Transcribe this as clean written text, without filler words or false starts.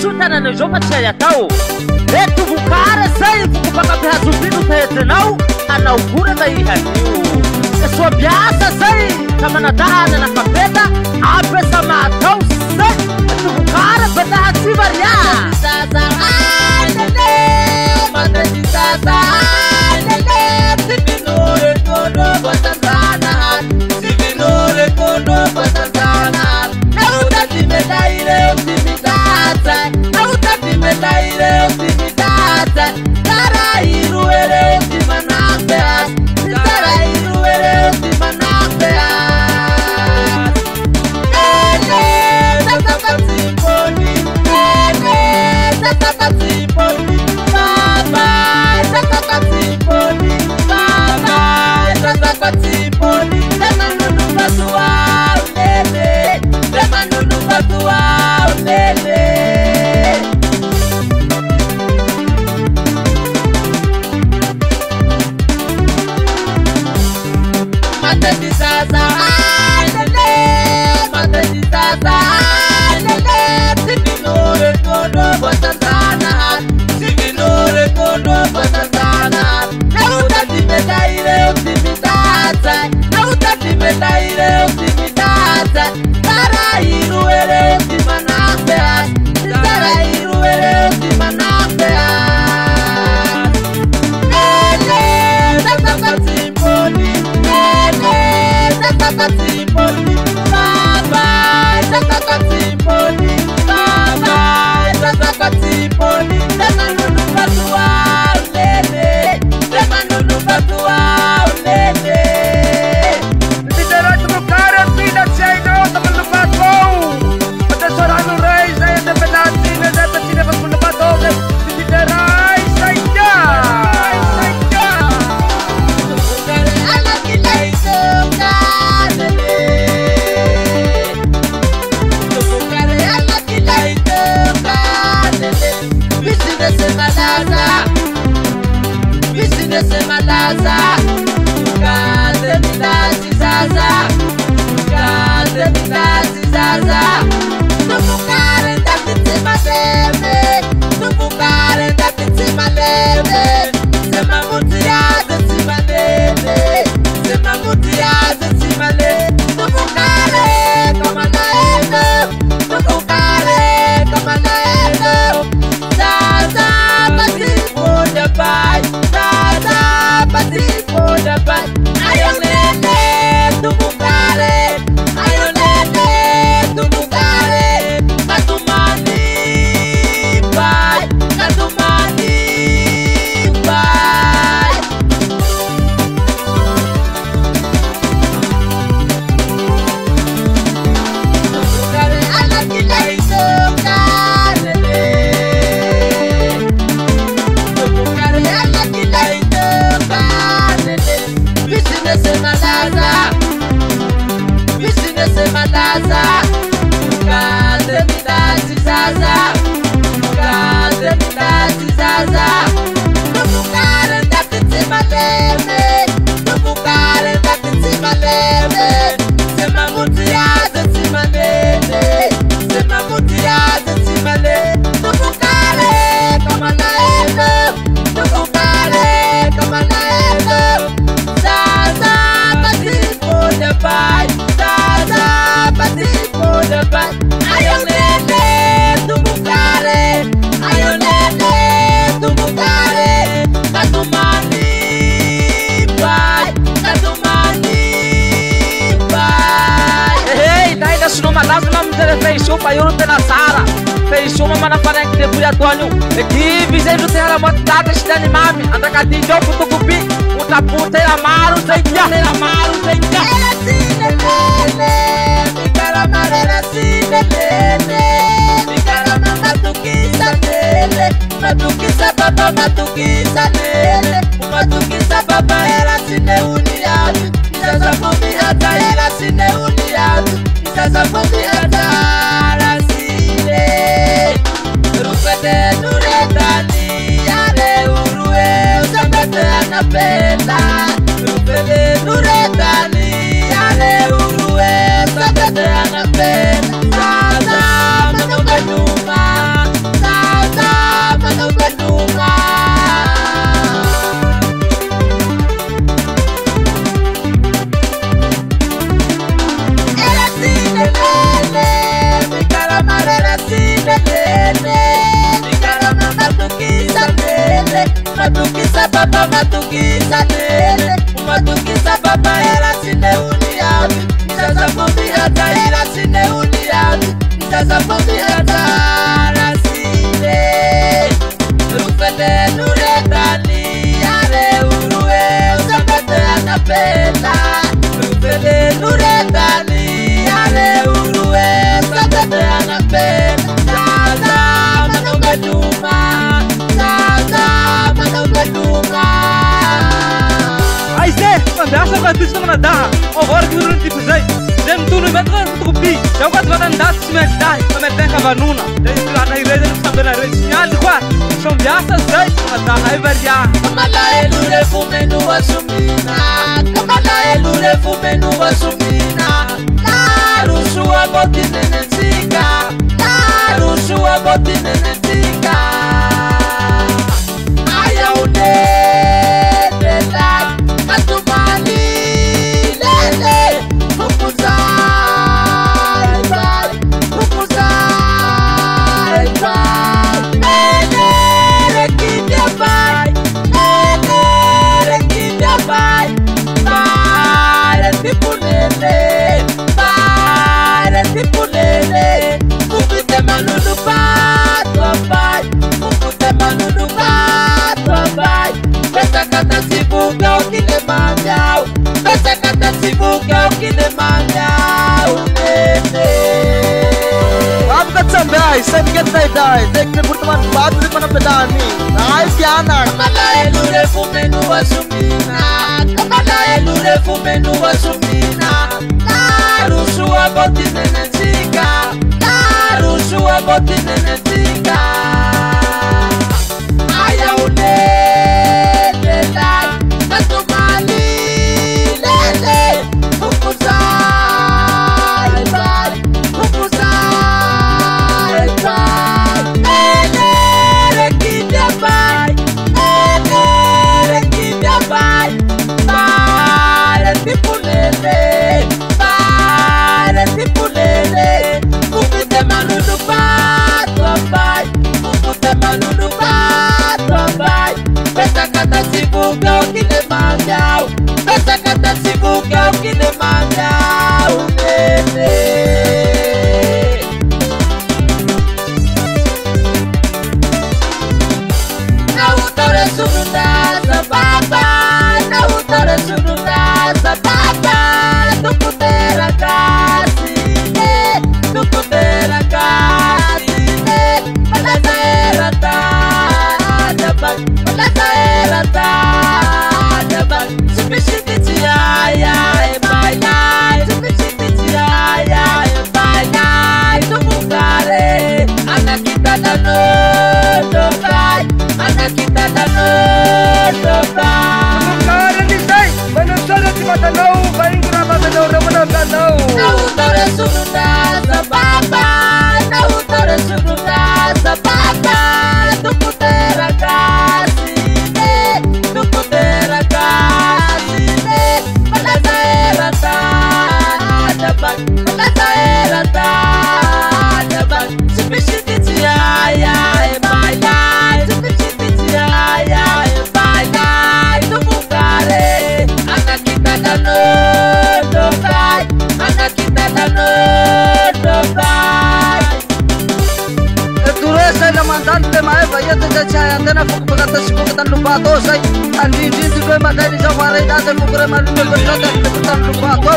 sutana no jogo tchaya tau retu vukara sai vukupaka bihazubinu tetenau anaugura dai hatiu sua biasa sai kama nadana na kapeta abre sama tau sai tu vukara betaha sivaria sasa alele madani sasa alele sivinore kono batazana sivinore kono batazana nauta timetaire optimidata nauta timetaire optimidata karairu ere optimanapeas karairu ere optimanapeas ele tatatatsiponi ele tatatatsiponi baba tatatatsiponi baba tatatatsiponi temanunu batua ulele temanunu batua ulele matadi sasa alele matadi sasa alele sivinore kono batazana sivinore kono batazana nauta timetaire optimidata nauta timetaire optimidata karairu ere optimanapeas karairu ere optimanapeas ele tatatatsiponi tatatatsiponi baba tatatatsiponi baba tatatatsiponi temanunu batua ulele temanunu batua ulele Liderança do cara, filha, sei não, tá falando patrão. Atenção no rei, sei a verdade, né, da tina pra quando patrão. Liderai, sai já. Sai já. ala kilaito kanele tukare ala kilaito kanele business malaza kaze minazi zaza tukare ndakiti maleme sema mutiaze timale tukare kama naendo zaza patipo de pai ayonene tukare katumani pai tukare ala kilaito kanele tukare ala kilaito kanele business malaza kaze minazi zaza tukare ndakiti maleme sema mutiaze timale tukare kama naendo zaza patipo de pai ayonene tukare katumani pai Hey, daí da sunoma lá, não me fechou para eu ter na sala. Fechou uma na frente de buia Antônio. Aqui visei do terra motada este animame. Anda cadinho de ouro tucupi. Puta puta amaro sem já. ela sinelele mikara marera sinelele mikara matukisa baba matukisa baba era sineuniatu sasa fumi hata era sineuniatu sasa fumi hata era sine rupete nuretani yale urue usambete anapenda rupete nuretani yale urue usambete anapenda sana manoga nyuma ataira sine uniazi Nitaza kwambi atara sine Rufete nuretani Are urue Usabete anapenda Rufete nuretani Are urue Usabete anapenda Zaza manobeduma Zaza manobeduma Aise, mandasa ka tus na nadaha. O work yun tipo zay. Dem tuloy metro tukupi. Daw ka tuwa ndas smet dai. Pameten ka vanuna. Dai sila na ireza ng sabi na rin. Sinyal kwa. Som biasa zay. Nadaha ay verya. Kamala elure fumenu wasumina. Kamala elure fumenu wasumina. Narusua boti nenensika. Narusua boti nenensika. Ayaune. Saya bikin dai, dekne berteman batu di mana pedani. Nice yana. Kamala elure fumenu wasumina. Kamala elure fumenu wasumina. Narusua boti nenensika. Narusua boti nenensika. Ayaune lelai. Natumali lele. Kupuzai bari. Kupuzai bari. Enere kindia bai. Enere kindia bai. Bare tipulele. Bare tipulele. Kupite manudu patwa bai. Kupite manudu patwa bai. Pesa kata sibuga ukile manyau. Pesa kata sibuga ukile manyau. Nene. Nautore sunuda sababa. Nautore sunuda sababa. Tukutera kasine. Tukutera kasine. Malazaera ta daban. Malazaera ta daban. Sufishititi ya by night. Sufishititi ya by night. Tumukare. Anakita na no kai. Anakita na no kai. Kaya ni say. Manusara si matanaw. Baring kurama matanaw na managanaw. Nautore sunuda sababa. Nautore sunuda sababa. Tukutera kasine. Tukutera kasine. Malazaera ta daban. Malazaera ta daban. Sufishititi ya by night. Sufishititi ya by night. Tumukare. Anakita na no kai. Anakita na no kai. Dure saya lamantan te mai baya te cahaya antena fuk bagata sibu ketan lupa to saya andi di dua madani jawara ida te mukure malu berkata ketan lupa to